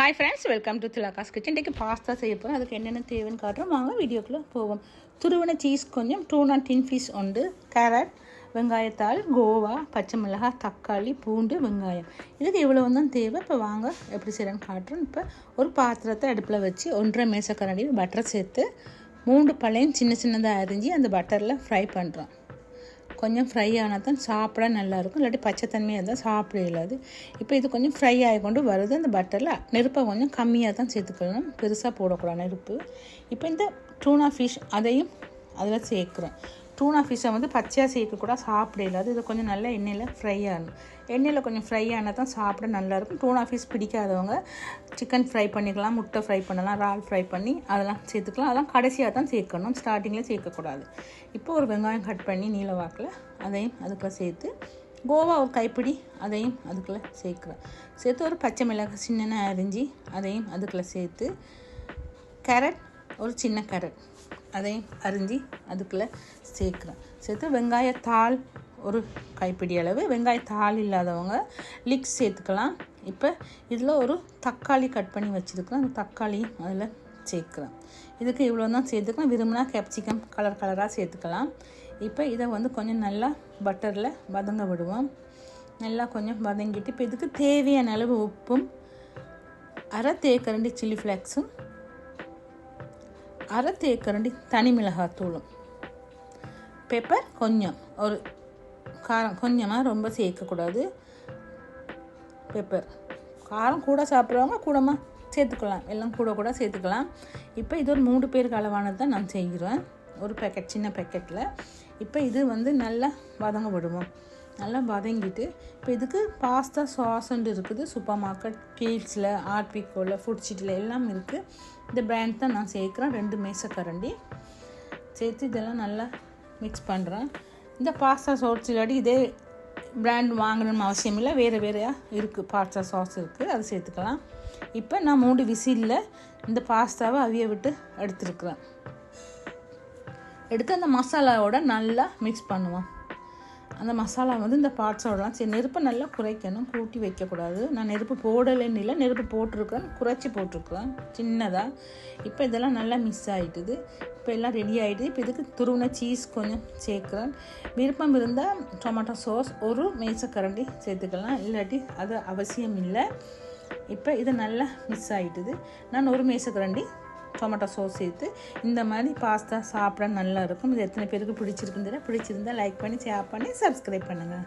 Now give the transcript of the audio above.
Hi friends, welcome to Thilaka's kitchen. இன்றைக்கி pasta செய்ய போகிறோம். அதுக்கு என்னென்ன தேவைன்னு காட்டுறோம். வாங்க வீடியோக்குள்ளே போவோம். துருவன சீஸ் கொஞ்சம், டூனா டின் ஃபிஷ் உண்டு, கேரட், வெங்காயத்தாள், கோவா, பச்சை மிளகாய், தக்காளி, பூண்டு, வெங்காயம். இதுக்கு இவ்வளோ தான் தேவை. இப்போ வாங்க எப்படி செய்யறேன்னு காட்டுறோம். இப்போ ஒரு பாத்திரத்தை அடுப்பில் வச்சு 1.5 மேசக்கரண்டி பட்டர் சேர்த்து 3 பழையும் சின்ன சின்னதாக அரிஞ்சு அந்த பட்டரில் ஃப்ரை பண்ணுறோம். கொஞ்சம் ஃப்ரை ஆனால் தான் சாப்பிட நல்லாயிருக்கும், இல்லாட்டி பச்சை தன்மையாக இருந்தால் சாப்பிட இல்லாது. இப்போ இது கொஞ்சம் ஃப்ரை ஆகி கொண்டு வருது. அந்த பட்டரில் நெருப்பை கொஞ்சம் கம்மியாக தான் சேர்த்துக்கணும், பெருசாக போடக்கூடாது நெருப்பு. இப்போ இந்த டூனா ஃபிஷ் அதையும் அதில் சேர்க்குறேன். டூனா ஃபிஷ்ஷை பச்சையாக சேர்க்கக்கூடாது, சாப்பிட இல்லாது. இது கொஞ்சம் நல்லா எண்ணெயில் ஃப்ரை ஆகணும். எண்ணெயில் கொஞ்சம் ஃப்ரை ஆனால் தான் சாப்பிட நல்லாயிருக்கும். டூனா ஃபிஷ் பிடிக்காதவங்க சிக்கன் ஃப்ரை பண்ணிக்கலாம், முட்டை ஃப்ரை பண்ணலாம், இறால் ஃப்ரை பண்ணி அதெல்லாம் சேர்த்துக்கலாம். அதெல்லாம் கடைசியாக தான் சேர்க்கணும், ஸ்டார்டிங்கில் சேர்க்கக்கூடாது. இப்போ ஒரு வெங்காயம் கட் பண்ணி நீல வாக்கில் அதையும் அதுக்குள்ளே சேர்த்து, கோவா ஒரு கைப்பிடி அதையும் அதுக்குள்ளே சேர்த்து ஒரு பச்சை மிளகாய் சின்ன அரிஞ்சு அதையும் அதுக்குள்ளே சேர்த்து, கேரட் ஒரு சின்ன கேரட் அதையும் அரிஞ்சு அதுக்குள்ளே சேர்த்து வெங்காயத்தாள் ஒரு கைப்பிடி அளவு. வெங்காயத்தாள் இல்லாதவங்க லிக்ஸ் சேர்த்துக்கலாம். இப்போ இதில் ஒரு தக்காளி கட் பண்ணி வச்சுருக்கிறேன், அந்த தக்காளியும் அதில் சேர்க்குறேன். இதுக்கு இவ்வளோ தான் சேர்த்துக்கலாம். விரும்பினா கேப்சிகம் கலராக சேர்த்துக்கலாம். இப்போ இதை கொஞ்சம் நல்லா பட்டரில் வதங்க விடுவோம். நல்லா கொஞ்சம் வதங்கிட்டு இப்போ இதுக்கு தேவையான அளவு உப்பும், 1/2 தேக்கரண்டி சில்லி ஃப்ளேக்ஸும், 1/2 தேக்கரண்டி தனி மிளகாத்தூளும், பெப்பர் கொஞ்சம், ஒரு காரம் கொஞ்சமாக, ரொம்ப சேர்க்கக்கூடாது. பெப்பர் காரம் கூட சாப்பிட்றவங்க கூடமாக சேர்த்துக்கலாம், எல்லாம் கூட சேர்த்துக்கலாம். இப்போ இது ஒரு 3 பேருக்கு அளவானது தான் நான் செய்கிறேன், ஒரு பேக்கெட் சின்ன பேக்கெட்டில். இப்போ இது நல்லா வதங்க விடுவோம். நல்லா வதங்கிட்டு இப்போ இதுக்கு பாஸ்தா சாஸ்ன்னு இருக்குது, சூப்பர் மார்க்கெட், கீல்ஸில், ஆர்பிகோவில், ஃபுட் சிட்டியில் எல்லாம் இருக்குது. இந்த பிராண்ட் தான் நான் சேர்க்குறேன். 2 மேசக்கரண்டி சேர்த்து இதெல்லாம் நல்லா மிக்ஸ் பண்ணுறேன். இந்த பாஸ்தா சாஸ் இல்லாட்டி இதே பிராண்ட் வாங்கணும்னு அவசியம் இல்லை, வேறையாக இருக்குது, பாஸ்தா சாஸ் இருக்குது, அது சேர்த்துக்கலாம். இப்போ நான் 3 விசிலில் இந்த பாஸ்தாவை அவிய விட்டு எடுத்துருக்குறேன். எடுத்து அந்த மசாலாவோட நல்லா மிக்ஸ் பண்ணுவோம். அந்த மசாலா இந்த பார்ட்ஸோடலாம் சரி. நெருப்பை நல்லா குறைக்கணும், கூட்டி வைக்கக்கூடாது. நான் நெருப்பு போடலைன்னு இல்லை, நெருப்பு போட்டிருக்கிறேன், குறைச்சி போட்டிருக்கிறேன் சின்னதாக. இப்போ இதெல்லாம் நல்லா மிக்ஸ் ஆகிட்டுது. இப்போ எல்லாம் ரெடி ஆகிடுது. இப்போ இதுக்கு துருவின சீஸ் கொஞ்சம் சேர்க்குறேன். விருப்பம் இருந்தால் டொமேட்டோ சாஸ் ஒரு மேசக்கரண்டி சேர்த்துக்கலாம், இல்லாட்டி அது அவசியம் இல்லை. இப்போ இது நல்லா மிக்ஸ் ஆகிட்டுது. நான் ஒரு மேசக்கரண்டி டொமேட்டோ சாஸ் சேர்த்து இந்த மாதிரி பாஸ்தா சாப்பிட நல்லா இருக்கும். இது எத்தனை பேருக்கு பிடிச்சிருக்குன்னு தெரியல. பிடிச்சிருந்தால் லைக் பண்ணி, ஷேர் பண்ணி, சப்ஸ்கிரைப் பண்ணுங்கள்.